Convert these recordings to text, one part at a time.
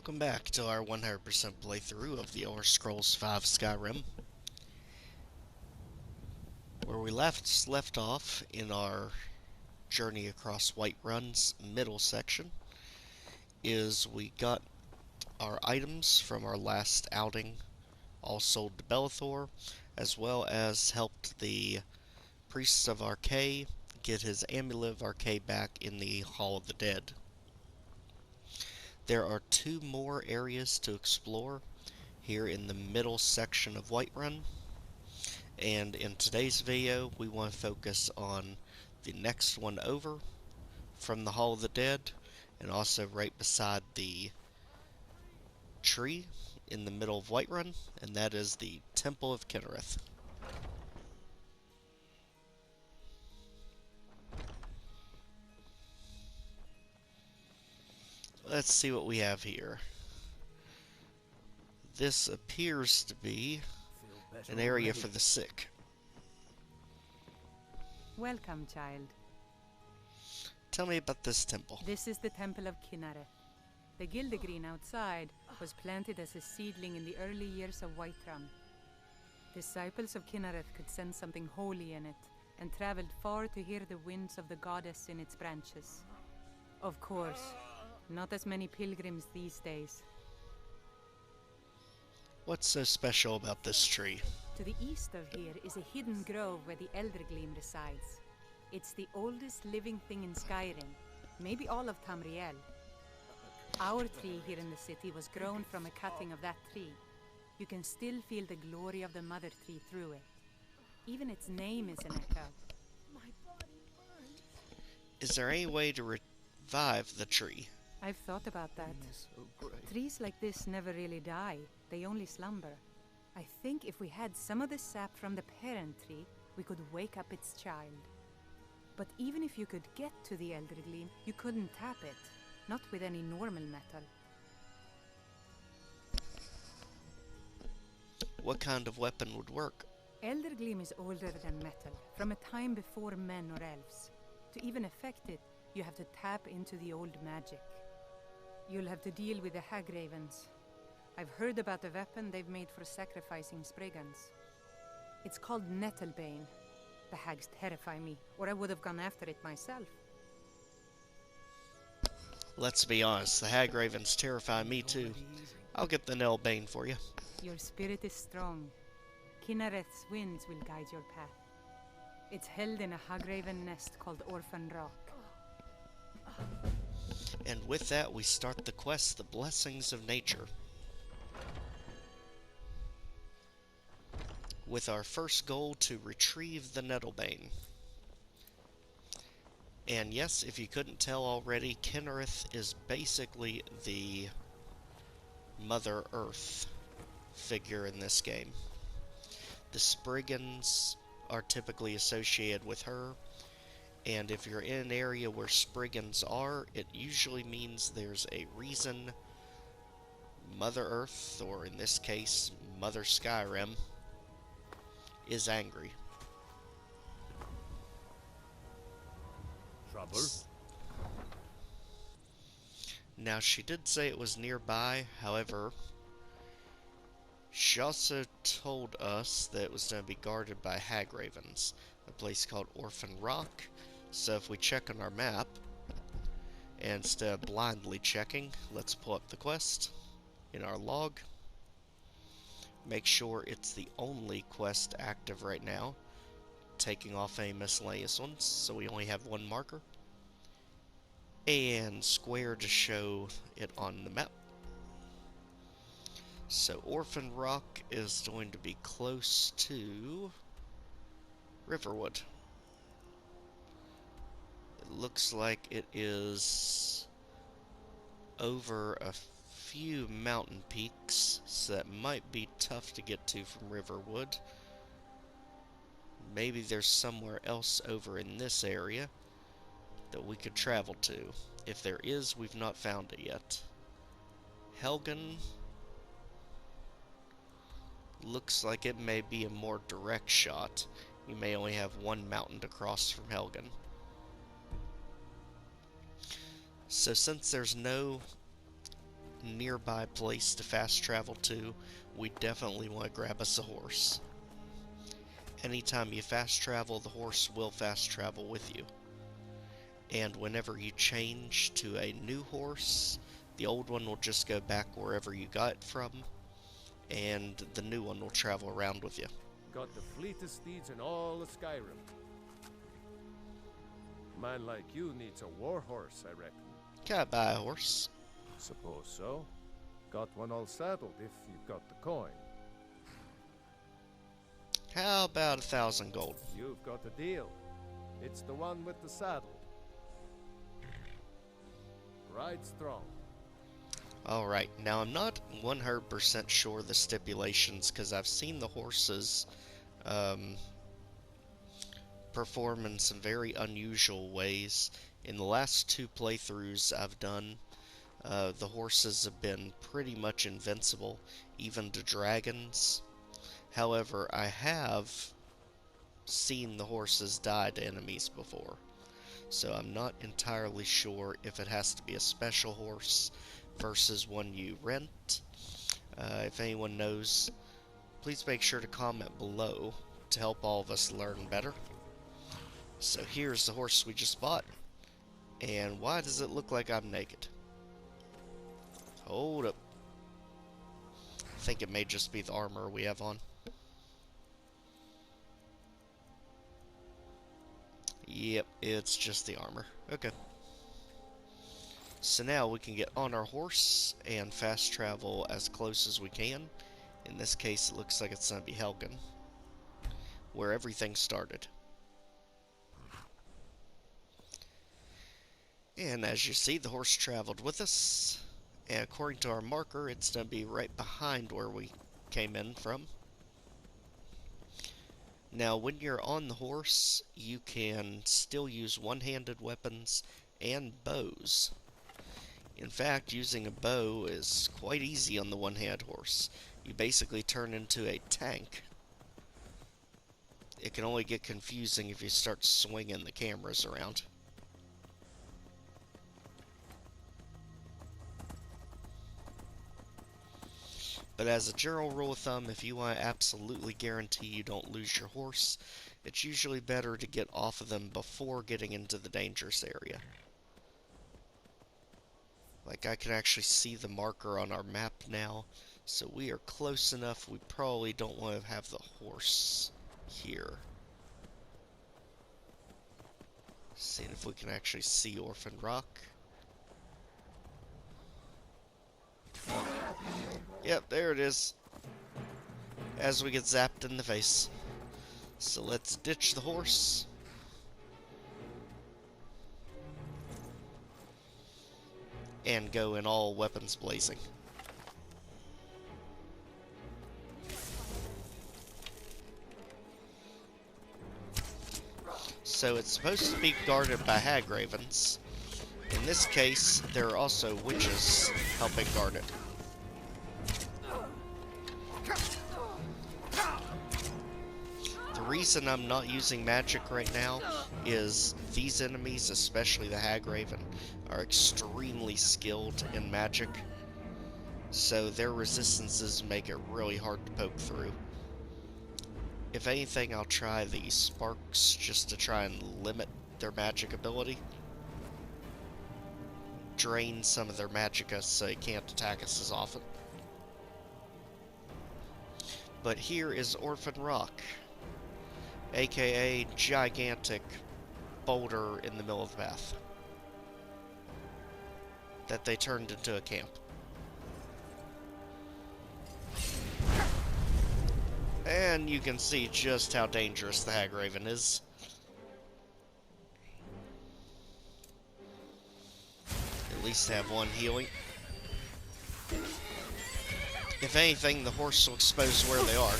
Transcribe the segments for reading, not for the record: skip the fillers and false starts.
Welcome back to our 100% playthrough of the Elder Scrolls V Skyrim, where we left off in our journey across Whiterun's middle section. We got our items from our last outing all sold to Belethor, as well as helped the Priests of Arkay get his Amulet of Arkay back in the Hall of the Dead. There are two more areas to explore here in the middle section of Whiterun, and in today's video we want to focus on the next one over from the Hall of the Dead, and also right beside the tree in the middle of Whiterun, and that is the Temple of Kinnereth. Let's see what we have here. This appears to be an area for the sick. Welcome, child. Tell me about this temple. This is the Temple of Kinnereth. The Gildegreen outside was planted as a seedling in the early years of Whiterun. Disciples of Kinnereth could sense something holy in it, and traveled far to hear the winds of the goddess in its branches. Of course, not as many pilgrims these days. What's so special about this tree? To the east of here is a hidden grove where the Eldergleam resides. It's the oldest living thing in Skyrim, maybe all of Tamriel. Our tree here in the city was grown from a cutting of that tree. You can still feel the glory of the mother tree through it. Even its name is an echo. Is there any way to revive the tree? I've thought about that. Trees like this never really die, they only slumber. I think if we had some of the sap from the parent tree, we could wake up its child. But even if you could get to the Eldergleam, you couldn't tap it. Not with any normal metal. What kind of weapon would work? Eldergleam is older than metal, from a time before men or elves. To even affect it, you have to tap into the old magic. You'll have to deal with the Hagravens. I've heard about a weapon they've made for sacrificing Spriggans. It's called Nettlebane. The hags terrify me, or I would have gone after it myself. Let's be honest, the Hagravens terrify me too. I'll get the Nettlebane for you. Your spirit is strong. Kinnereth's winds will guide your path. It's held in a Hagraven nest called Orphan Rock. And with that, we start the quest, The Blessings of Nature, with our first goal to retrieve the Nettlebane. And yes, if you couldn't tell already, Kinnereth is basically the Mother Earth figure in this game. The Spriggans are typically associated with her, and if you're in an area where Spriggans are, it usually means there's a reason Mother Earth, or in this case, Mother Skyrim, is angry. Trouble? Now, she did say it was nearby, however, she also told us that it was going to be guarded by Hagravens, a place called Orphan Rock. So if we check on our map, and instead of blindly checking, let's pull up the quest in our log. Make sure it's the only quest active right now, taking off any miscellaneous ones, so we only have one marker. And square to show it on the map. So Orphan Rock is going to be close to Riverwood. It looks like it is over a few mountain peaks, so that might be tough to get to from Riverwood. Maybe there's somewhere else over in this area that we could travel to. If there is, we've not found it yet. Helgen looks like it may be a more direct shot. You may only have one mountain to cross from Helgen. So since there's no nearby place to fast travel to, we definitely want to grab us a horse. Anytime you fast travel, the horse will fast travel with you. And whenever you change to a new horse, the old one will just go back wherever you got it from, and the new one will travel around with you. Got the fleetest steeds in all of Skyrim. Man like you needs a war horse, I reckon. Can I buy a horse? Suppose so. Got one all saddled if you've got the coin. How about 1,000 gold? You've got a deal. It's the one with the saddle. Ride strong. Alright, now I'm not 100% sure the stipulations, because I've seen the horses perform in some very unusual ways. In the last 2 playthroughs I've done, the horses have been pretty much invincible, even to dragons. However, I have seen the horses die to enemies before, so I'm not entirely sure if it has to be a special horse versus one you rent. If anyone knows, please make sure to comment below to help all of us learn better. So here's the horse we just bought. And why does it look like I'm naked? Hold up. I think it may just be the armor we have on. Yep, it's just the armor. Okay. So now we can get on our horse and fast travel as close as we can. In this case, it looks like it's going to be Helgen, where everything started. And as you see, the horse traveled with us. And according to our marker, it's going to be right behind where we came in from. Now, when you're on the horse, you can still use one-handed weapons and bows. In fact, using a bow is quite easy on the one-handed horse. You basically turn into a tank. It can only get confusing if you start swinging the cameras around. But as a general rule of thumb, if you want to absolutely guarantee you don't lose your horse, it's usually better to get off of them before getting into the dangerous area. Like, I can actually see the marker on our map now, so we are close enough. We probably don't want to have the horse here. Seeing if we can actually see Orphan Rock. Yep, there it is. As we get zapped in the face. So let's ditch the horse. And go in all weapons blazing. So it's supposed to be guarded by hag ravens. In this case, there are also witches helping guard it. The reason I'm not using magic right now is these enemies, especially the hag raven, are extremely skilled in magic, so their resistances make it really hard to poke through. If anything, I'll try the sparks just to try and limit their magic ability. Drain some of their magicka so they can't attack us as often. But here is Orphan Rock, aka gigantic boulder in the middle of the path that they turned into a camp. And you can see just how dangerous the hag raven is. At least have one healing. If anything, the horse will expose where they are.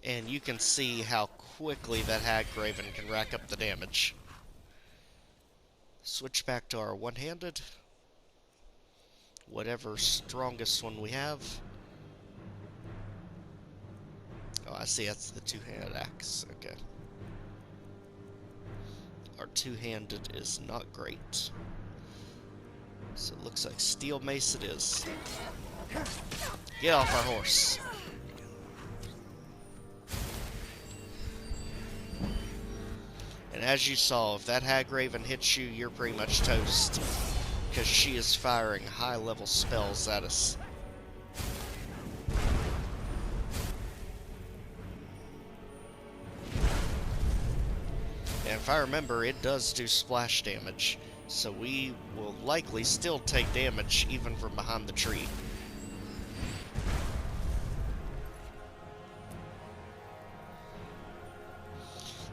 And you can see how quickly that hag raven can rack up the damage. Switch back to our one-handed. Whatever strongest one we have. Oh, I see, that's the two-handed axe. Okay. Our two-handed is not great. So it looks like steel mace it is. Get off our horse. And as you saw, if that hag raven hits you, you're pretty much toast. Because she is firing high-level spells at us. And if I remember, it does do splash damage. So we will likely still take damage even from behind the tree.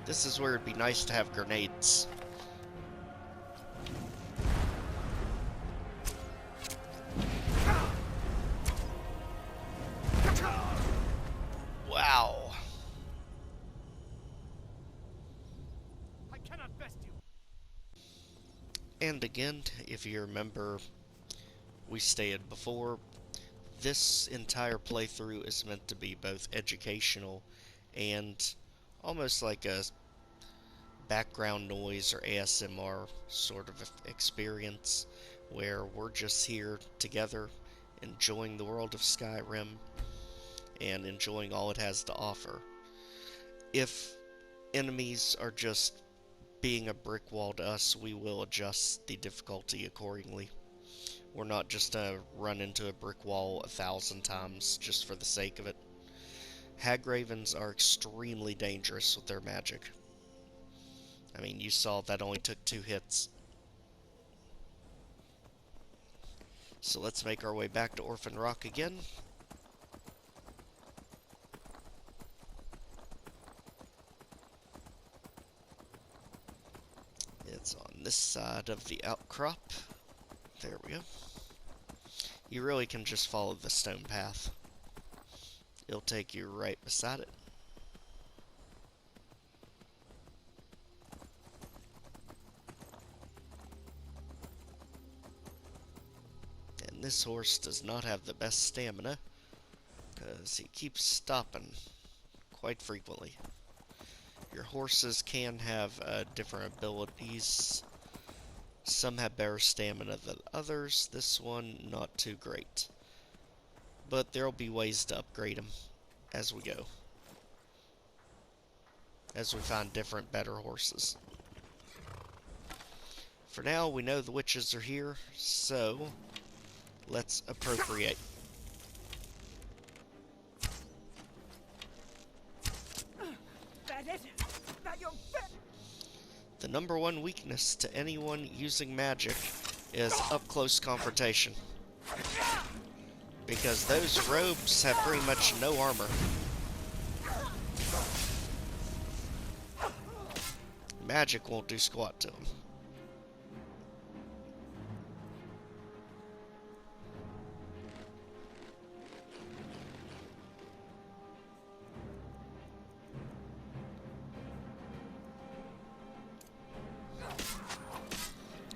This is where it'd be nice to have grenades. Wow. I cannot best you. And again, if you remember, we stated before, this entire playthrough is meant to be both educational and almost like a background noise or ASMR sort of experience where we're just here together enjoying the world of Skyrim and enjoying all it has to offer. If enemies are just being a brick wall to us, we will adjust the difficulty accordingly. We're not just gonna run into a brick wall 1,000 times just for the sake of it. Hag ravens are extremely dangerous with their magic. I mean, you saw that only took 2 hits. So let's make our way back to Orphan Rock again. It's on this side of the outcrop. There we go. You really can just follow the stone path. It'll take you right beside it. And this horse does not have the best stamina, because he keeps stopping quite frequently. Your horses can have different abilities. Some have better stamina than others. This one, not too great. But there'll be ways to upgrade them as we go. As we find different, better horses. For now, we know the witches are here, so let's appropriate. The number one weakness to anyone using magic is up-close confrontation. Because those robes have pretty much no armor. Magic won't do squat to them.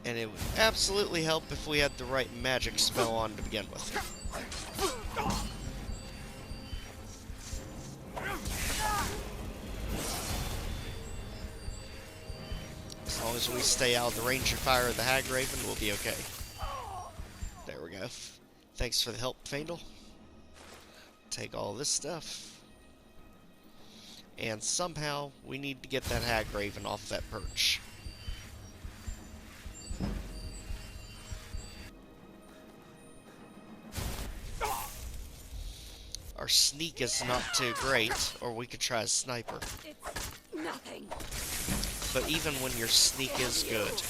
And it would absolutely help if we had the right magic spell on to begin with. As long as we stay out of the range of fire of the Hag Raven, we'll be okay. There we go. Thanks for the help, Faendal. Take all this stuff. And somehow, we need to get that Hag Raven off that perch. Our sneak is not too great, or we could try a sniper. It's nothing. But even when your sneak is good,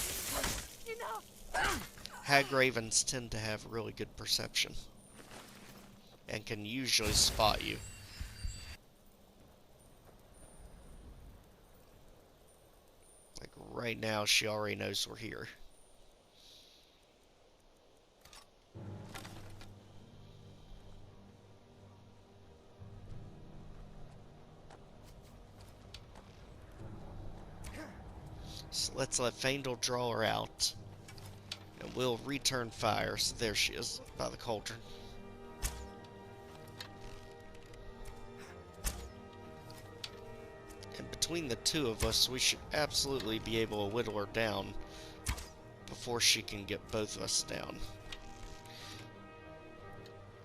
Hag Ravens tend to have really good perception. And can usually spot you. Like right now, she already knows we're here. So let's let Faendal draw her out. And we'll return fire. So there she is, by the cauldron. between the two of us, we should absolutely be able to whittle her down before she can get both of us down.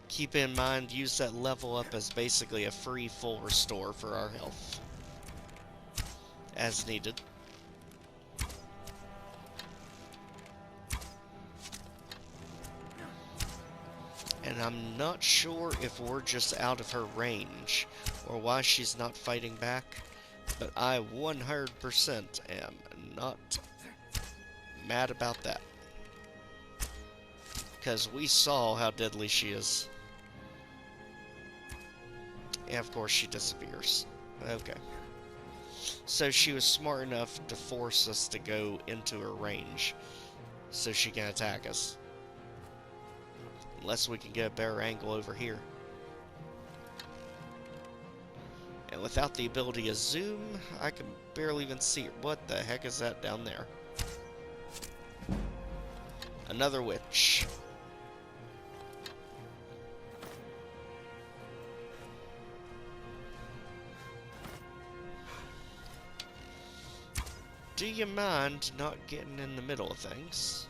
Keep in mind, use that level up as basically a free full restore for our health, as needed. And I'm not sure if we're just out of her range, or why she's not fighting back, but I 100% am not mad about that. Because we saw how deadly she is. And of course she disappears. Okay. So she was smart enough to force us to go into her range, so she can attack us. Unless we can get a better angle over here. And without the ability to zoom, I can barely even see it. What the heck is that down there? Another witch. Do you mind not getting in the middle of things?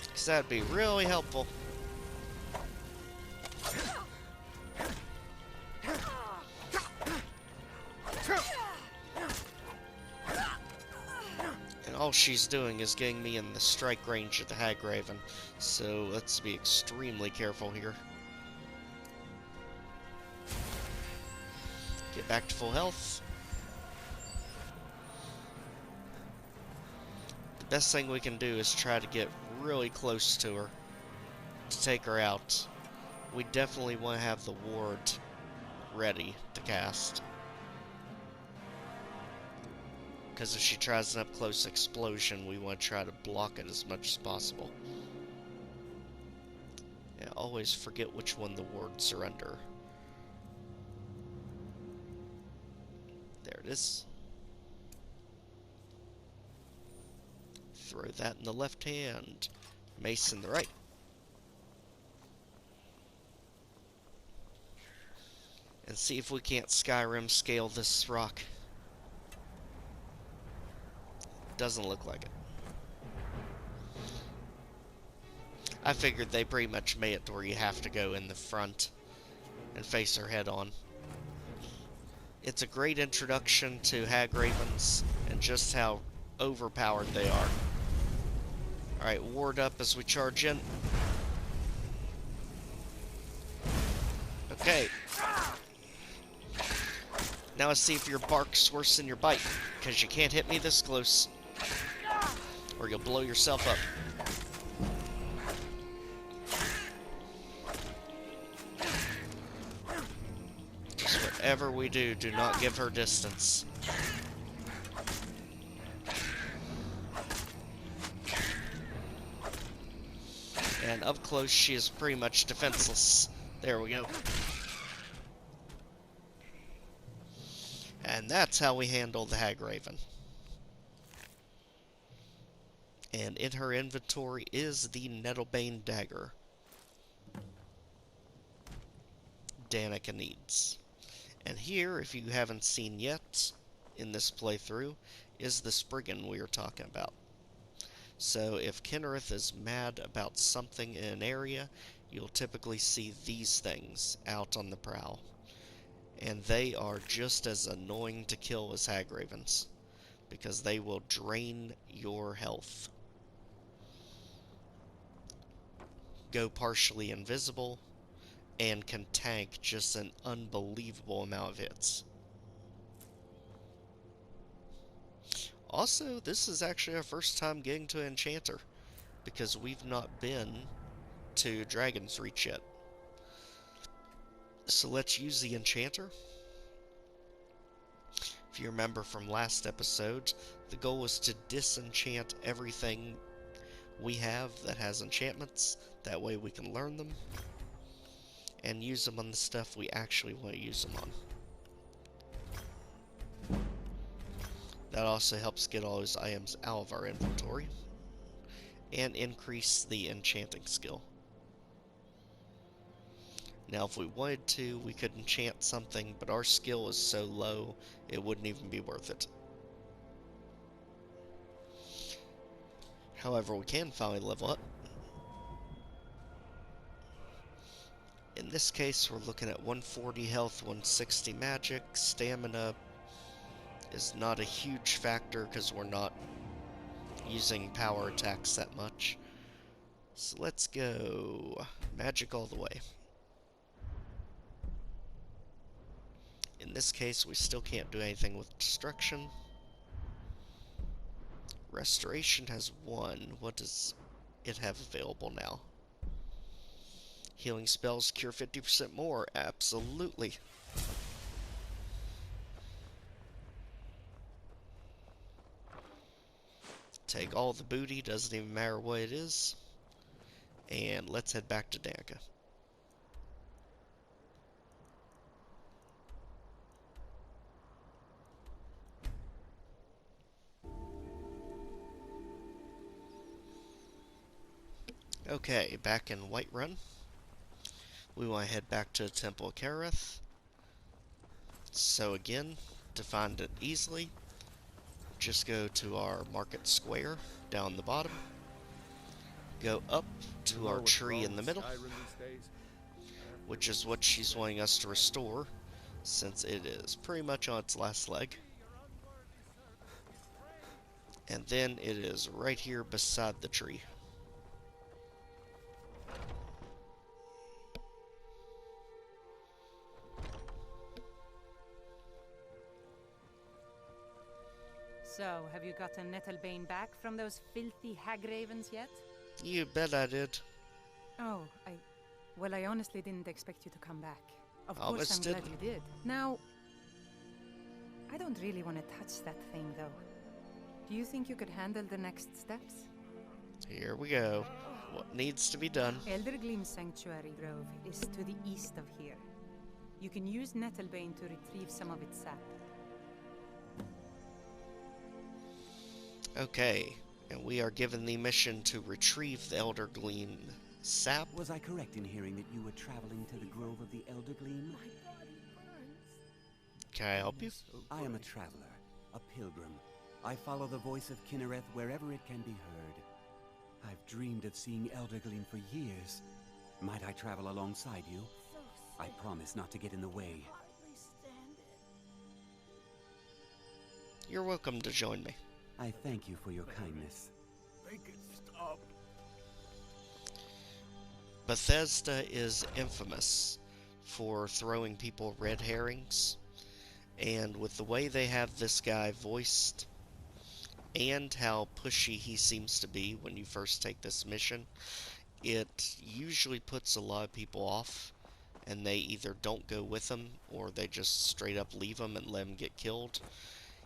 Because that'd be really helpful. And all she's doing is getting me in the strike range of the Hag Raven, so let's be extremely careful here. Get back to full health. The best thing we can do is try to get really close to her to take her out. We definitely want to have the ward ready to cast, because if she tries an up-close explosion, we want to try to block it as much as possible. And always forget which one the wards are under. There it is. Throw that in the left hand, mace in the right. And see if we can't Skyrim scale this rock. Doesn't look like it. I figured they pretty much made it to where you have to go in the front and face her head on. It's a great introduction to Hag Ravens and just how overpowered they are. Alright, ward up as we charge in. Okay. Now let's see if your bark's worse than your bite, because you can't hit me this close, or you'll blow yourself up. Just whatever we do, do not give her distance. And up close, she is pretty much defenseless. There we go. And that's how we handle the Hag Raven. And in her inventory is the Nettlebane Dagger Danica needs. And here, if you haven't seen yet in this playthrough, is the Spriggan we were talking about. So if Kenrith is mad about something in an area, you'll typically see these things out on the prowl. And they are just as annoying to kill as Hag Ravens, because they will drain your health. Go partially invisible, and can tank just an unbelievable amount of hits. Also, this is actually our first time getting to an Enchanter, because we've not been to Dragon's Reach yet. So let's use the Enchanter. If you remember from last episode, the goal was to disenchant everything we have that has enchantments. That way we can learn them and use them on the stuff we actually want to use them on. That also helps get all those items out of our inventory and increase the enchanting skill. Now, if we wanted to, we could enchant something, but our skill is so low, it wouldn't even be worth it. However, we can finally level up. In this case, we're looking at 140 health, 160 magic. Stamina is not a huge factor because we're not using power attacks that much. So let's go magic all the way. In this case, we still can't do anything with destruction. Restoration has 1. What does it have available now? Healing spells cure 50% more. Absolutely. Take all the booty, doesn't even matter what it is. And let's head back to Danica. Okay, back in Whiterun. We want to head back to the Temple of Kerith. So again, to find it easily, just go to our market square down the bottom. Go up to our tree in the middle, which is what she's wanting us to restore, since it is pretty much on its last leg. And then it is right here beside the tree. So, have you gotten Nettlebane back from those filthy hag ravens yet? You bet I did. Oh, well, I honestly didn't expect you to come back. Of course, Almost I'm glad didn't. you did. Now, I don't really want to touch that thing, though. Do you think you could handle the next steps? Here we go. What needs to be done? Eldergleam Sanctuary Grove is to the east of here. You can use Nettlebane to retrieve some of its sap. Okay, and we are given the mission to retrieve the Eldergleam sap. Was I correct in hearing that you were traveling to the Grove of the Eldergleam? Can I help you? I am a traveler, a pilgrim. I follow the voice of Kinnereth wherever it can be heard. I've dreamed of seeing Eldergleam for years. Might I travel alongside you? I promise not to get in the way. You're welcome to join me. I thank you for your kindness. Make it stop. Bethesda is infamous for throwing people red herrings, and with the way they have this guy voiced, and how pushy he seems to be when you first take this mission, it usually puts a lot of people off, and they either don't go with him, or they just straight up leave him and let him get killed.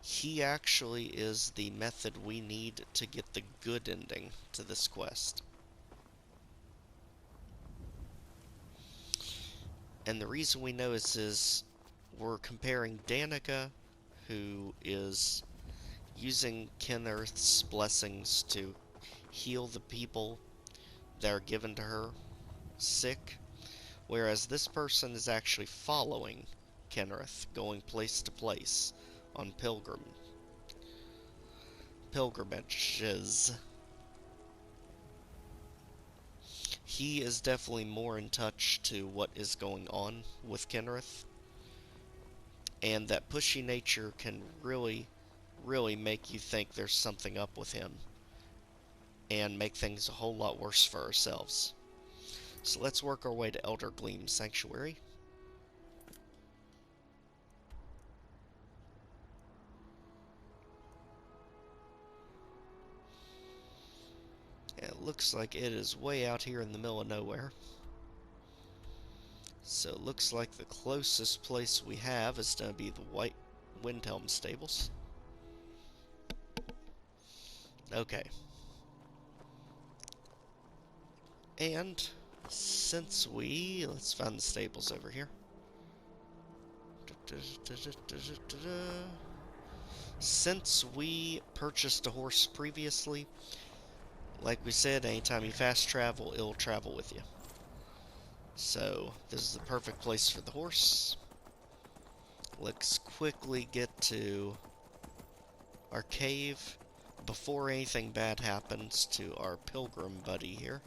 He actually is the method we need to get the good ending to this quest. And the reason we know this is we're comparing Danica, who is using Kinnereth's blessings to heal the people that are given to her sick, whereas this person is actually following Kinnereth, going place to place on pilgrimages. He is definitely more in touch to what is going on with Kinnereth, and that pushy nature can really make you think there's something up with him, and make things a whole lot worse for ourselves. So let's work our way to Eldergleam Sanctuary. It looks like it is way out here in the middle of nowhere. So it looks like the closest place we have is going to be the White Windhelm Stables. Okay. And since let's find the stables over here. Since we purchased a horse previously, like we said, anytime you fast travel, it'll travel with you. So, this is the perfect place for the horse. Let's quickly get to our cave before anything bad happens to our pilgrim buddy here,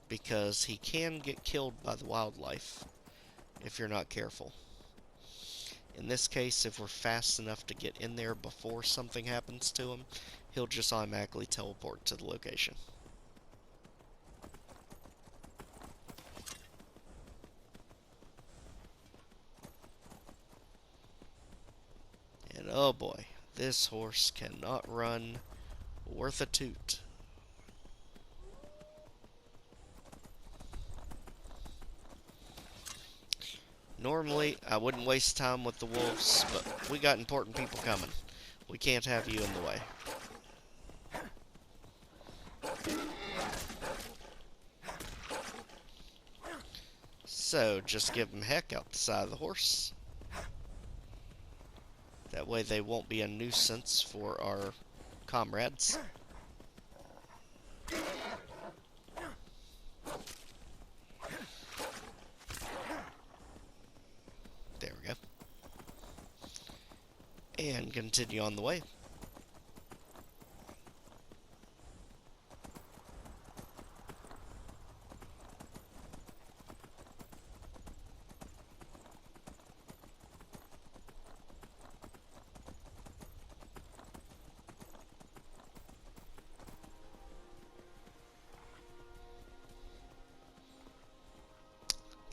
because he can get killed by the wildlife if you're not careful. In this case, if we're fast enough to get in there before something happens to him, he'll just automatically teleport to the location. And oh boy, this horse cannot run worth a toot. Normally, I wouldn't waste time with the wolves, but we got important people coming. We can't have you in the way. So, just give them heck out the side of the horse. That way they won't be a nuisance for our comrades. There we go. And continue on the way.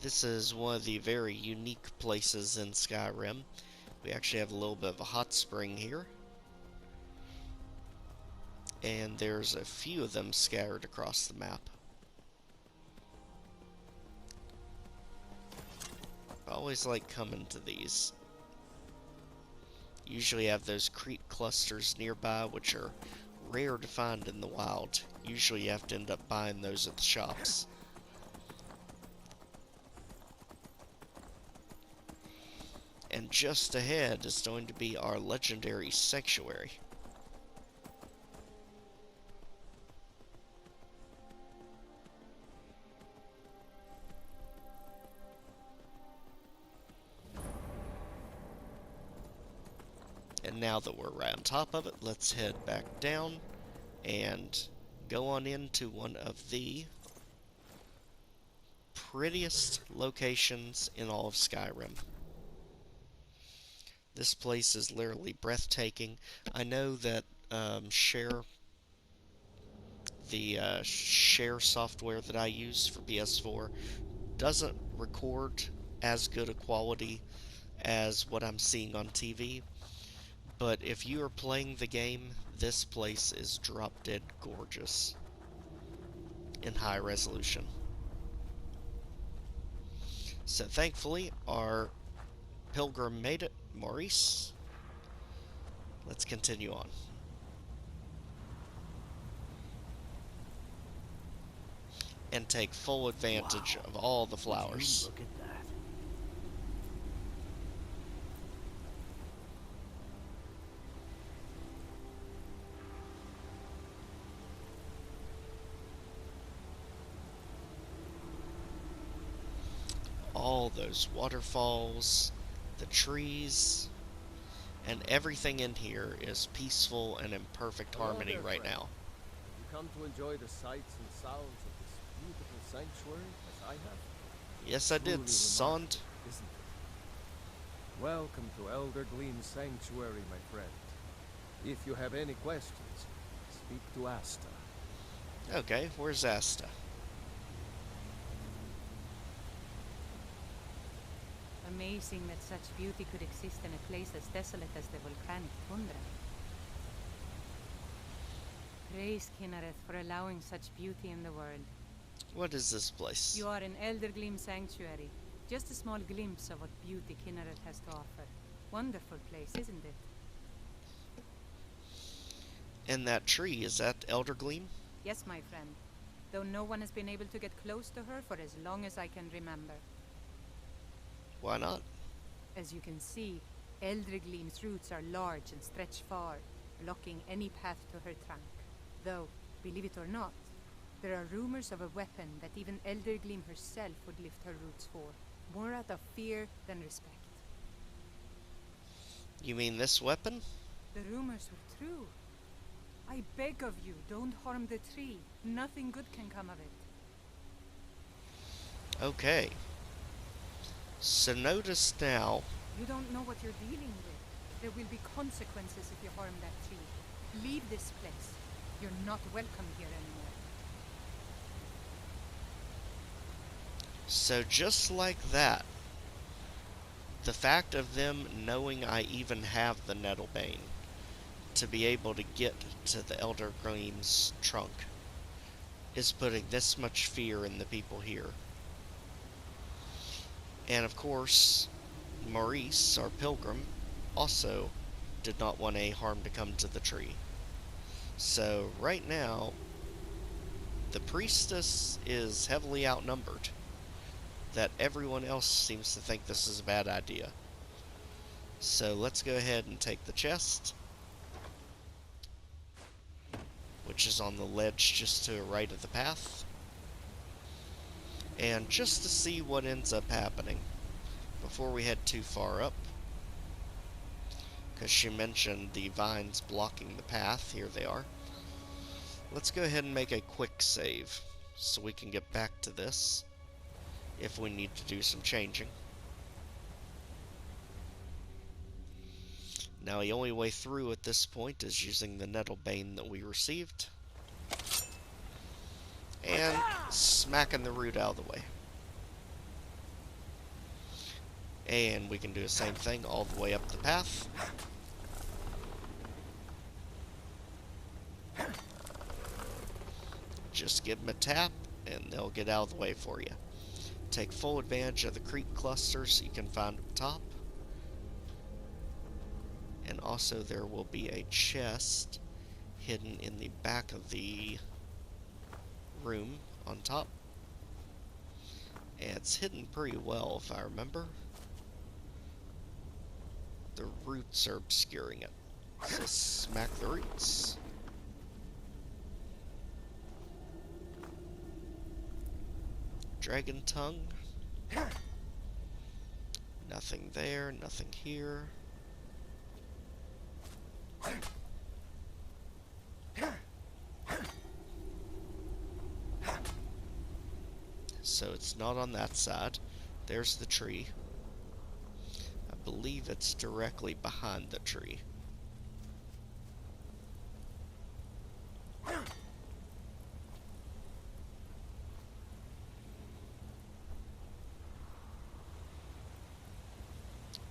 This is one of the very unique places in Skyrim. We actually have a little bit of a hot spring here. And there's a few of them scattered across the map. I always like coming to these. Usually have those creep clusters nearby, which are rare to find in the wild. Usually you have to end up buying those at the shops. And just ahead is going to be our legendary sanctuary. And now that we're right on top of it, let's head back down and go on into one of the prettiest locations in all of Skyrim. This place is literally breathtaking. I know that Share software that I use for PS4 doesn't record as good a quality as what I'm seeing on TV. But if you are playing the game, this place is drop dead gorgeous in high resolution. So thankfully, our pilgrim made it, Maurice. Let's continue on. And take full advantage of all the flowers. Look at that. All those waterfalls, the trees, and everything in here is peaceful and in perfect harmony right now. You come to enjoy the sights and sounds of this beautiful sanctuary as I have? Yes, I did, Sond. Isn't it? Welcome to Elder Gleam Sanctuary, my friend. If you have any questions, speak to Asta. Okay, where's Asta? Amazing that such beauty could exist in a place as desolate as the volcanic tundra. Praise Kinnereth for allowing such beauty in the world. What is this place? You are in Eldergleam Sanctuary. Just a small glimpse of what beauty Kinnereth has to offer. Wonderful place, isn't it? And that tree, is that Eldergleam? Yes, my friend. Though no one has been able to get close to her for as long as I can remember. Why not? As you can see, Eldergleam's roots are large and stretch far, blocking any path to her trunk. Though, believe it or not, There are rumors of a weapon that even Eldergleam herself would lift her roots for, more out of fear than respect. You mean this weapon? The rumors were true. I beg of you, don't harm the tree. Nothing good can come of it. Okay. So notice now, You don't know what you're dealing with. There will be consequences if you harm that tree. Leave this place. You're not welcome here anymore. so just like that, the fact of them knowing I even have the Nettlebane to be able to get to the Elder Gleam's trunk is putting this much fear in the people here. And of course, Maurice, our pilgrim, also did not want any harm to come to the tree. So right now, the priestess is heavily outnumbered. That everyone else seems to think this is a bad idea. So let's go ahead and take the chest, which is on the ledge just to the right of the path. And just to see what ends up happening, before we head too far up, because she mentioned the vines blocking the path, here they are. Let's go ahead and make a quick save, so we can get back to this, if we need to do some changing. Now the only way through at this point is using the Nettlebane that we received. And smacking the root out of the way. And we can do the same thing all the way up the path. Just give them a tap, and they'll get out of the way for you. Take full advantage of the creep clusters you can find at the top. And also there will be a chest hidden in the back of the room on top. And it's hidden pretty well, if I remember. The roots are obscuring it. So smack the roots. Dragon tongue. Nothing there, nothing here. So it's not on that side. There's the tree. I believe it's directly behind the tree.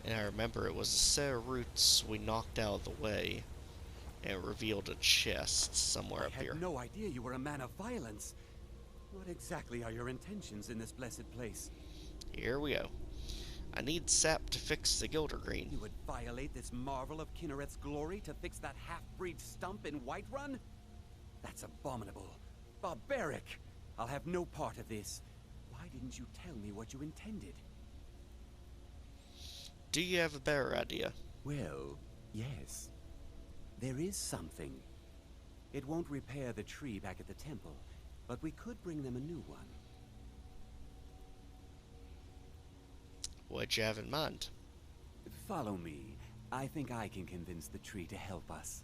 And I remember it was a set of roots we knocked out of the way, and it revealed a chest somewhere up here. I had no idea you were a man of violence. What exactly are your intentions in this blessed place? Here we go. I need sap to fix the Gildergreen. You would violate this marvel of Kinnereth's glory to fix that half-breed stump in Whiterun? That's abominable. Barbaric! I'll have no part of this. Why didn't you tell me what you intended? Do you have a better idea? Well, yes. There is something. It won't repair the tree back at the temple, but we could bring them a new one. What'd you have in mind? Follow me. I think I can convince the tree to help us.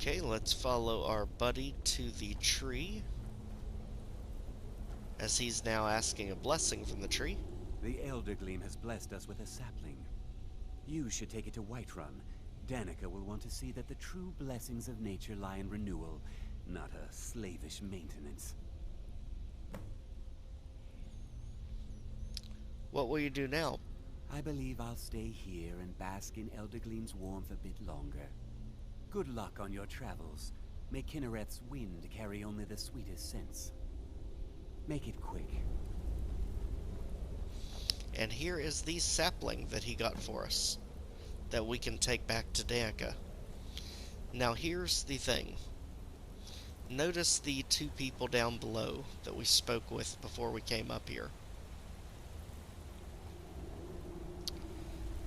Okay, let's follow our buddy to the tree, as he's now asking a blessing from the tree. The Eldergleam has blessed us with a sapling. You should take it to Whiterun. Danica will want to see that the true blessings of nature lie in renewal, not a slavish maintenance. What will you do now? I believe I'll stay here and bask in Eldergleam's warmth a bit longer. Good luck on your travels. May Kinnereth's wind carry only the sweetest scents. Make it quick. And here is the sapling that he got for us, that we can take back to Danica. Now here's the thing. Notice the two people down below that we spoke with before we came up here.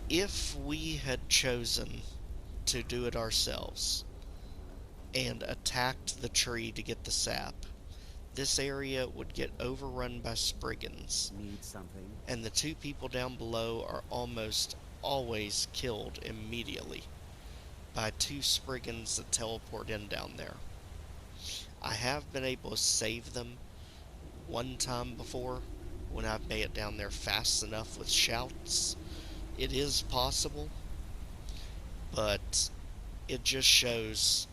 If we had chosen to do it ourselves and attacked the tree to get the sap, this area would get overrun by Spriggans, Need something? and the two people down below are almost always killed immediately by two Spriggans that teleport in down there. I have been able to save them one time before when I've made it down there fast enough with shouts. It is possible, but it just shows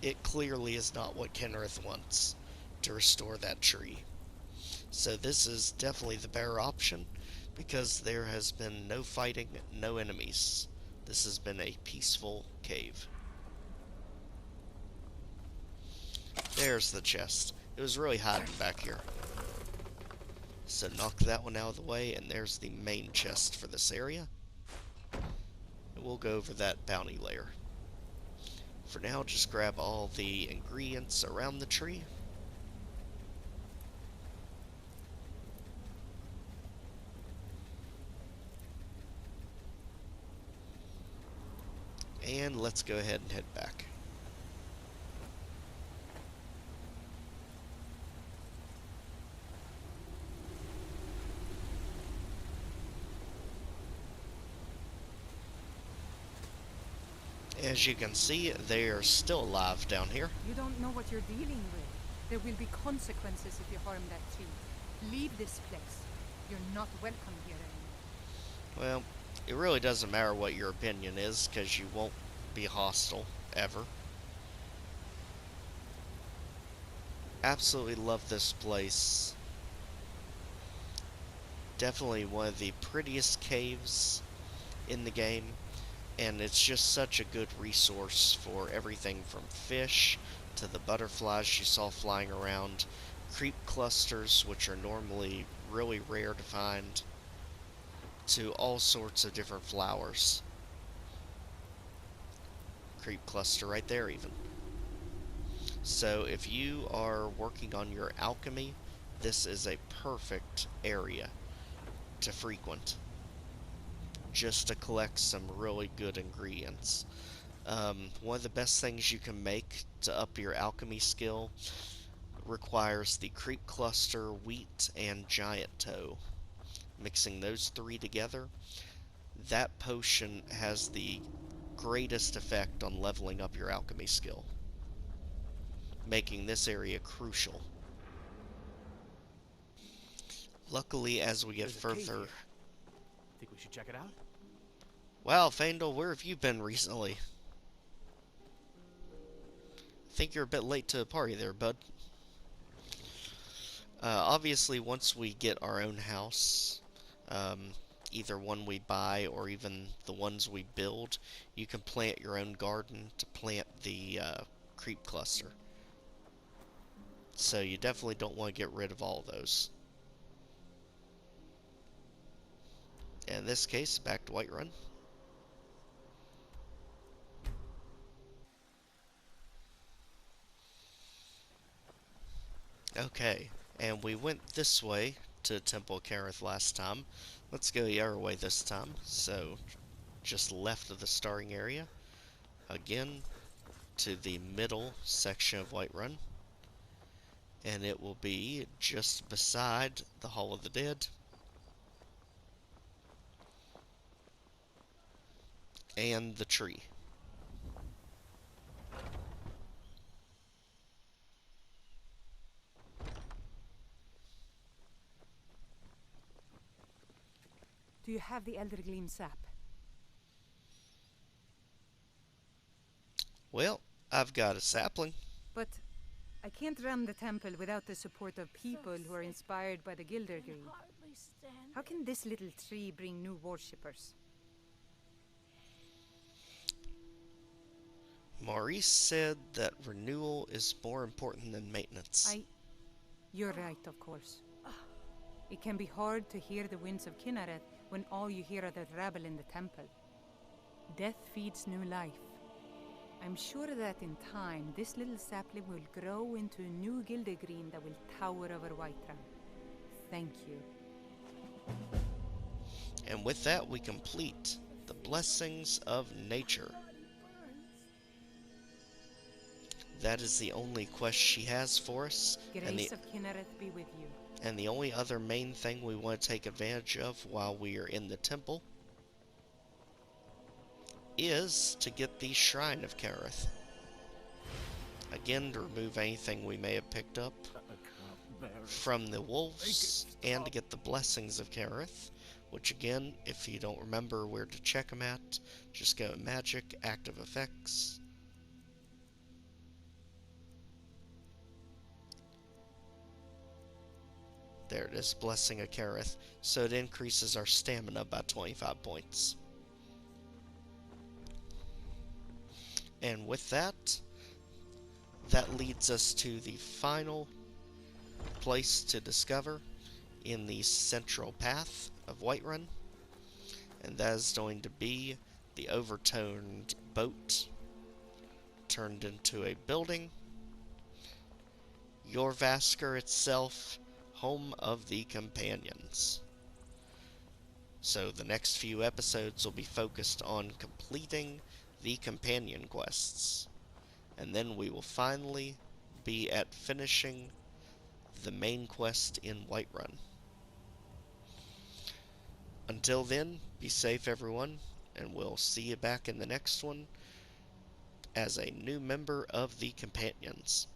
it clearly is not what Kenrith wants to restore that tree. So this is definitely the better option because there has been no fighting, no enemies. This has been a peaceful cave. There's the chest. It was really hiding back here. So knock that one out of the way, and there's the main chest for this area. And we'll go over that bounty layer. For now, just grab all the ingredients around the tree. And let's go ahead and head back. As you can see, they are still alive down here. You don't know what you're dealing with. There will be consequences if you harm that tree. Leave this place. You're not welcome here anymore. Well, it really doesn't matter what your opinion is, because you won't be hostile, ever. Absolutely love this place. Definitely one of the prettiest caves in the game. And it's just such a good resource for everything from fish to the butterflies you saw flying around, creep clusters, which are normally really rare to find, to all sorts of different flowers. Creep cluster right there even. So if you are working on your alchemy, this is a perfect area to frequent, just to collect some really good ingredients. One of the best things you can make to up your alchemy skill requires the creep cluster, wheat, and giant toe. Mixing those three together, that potion has the greatest effect on leveling up your alchemy skill, making this area crucial. Luckily, as we get further... Think we should check it out? Wow, Fandel, where have you been recently? I think you're a bit late to the party there, bud. Obviously, once we get our own house, either one we buy or even the ones we build, you can plant your own garden to plant the creep cluster. So you definitely don't want to get rid of all those. In this case, back to Whiterun. Okay, and we went this way to Temple of Kareth last time. Let's go the other way this time. So, just left of the starting area. Again, to the middle section of Whiterun. And it will be just beside the Hall of the Dead. And the tree. Do you have the Elder Gleam sap? Well, I've got a sapling. But I can't run the temple without the support of people who are inspired by the Gilder Green. How can this little tree bring new worshippers? Maurice said that renewal is more important than maintenance. You're right, of course. It can be hard to hear the winds of Kinneret when all you hear are the rabble in the temple. Death feeds new life. I'm sure that in time, this little sapling will grow into a new Gildergreen that will tower over Whiterun. Thank you. And with that, we complete the blessings of nature. That is the only quest she has for us, Grace of Kinnereth be with you. and the only other main thing we want to take advantage of while we are in the temple is to get the Shrine of Kinnereth. Again, to remove anything we may have picked up from the wolves, and to get the blessings of Kinnereth, which again, if you don't remember where to check them at, just go to Magic, Active Effects. There it is, Blessing of Kinnereth. So it increases our stamina by 25 points. And with that, that leads us to the final place to discover in the central path of Whiterun, and that is going to be the overturned boat turned into a building, Jorvaskr itself, home of the companions. So the next few episodes will be focused on completing the companion quests, and then we will finally be at finishing the main quest in Whiterun. Until then, be safe everyone, and we'll see you back in the next one as a new member of the Companions.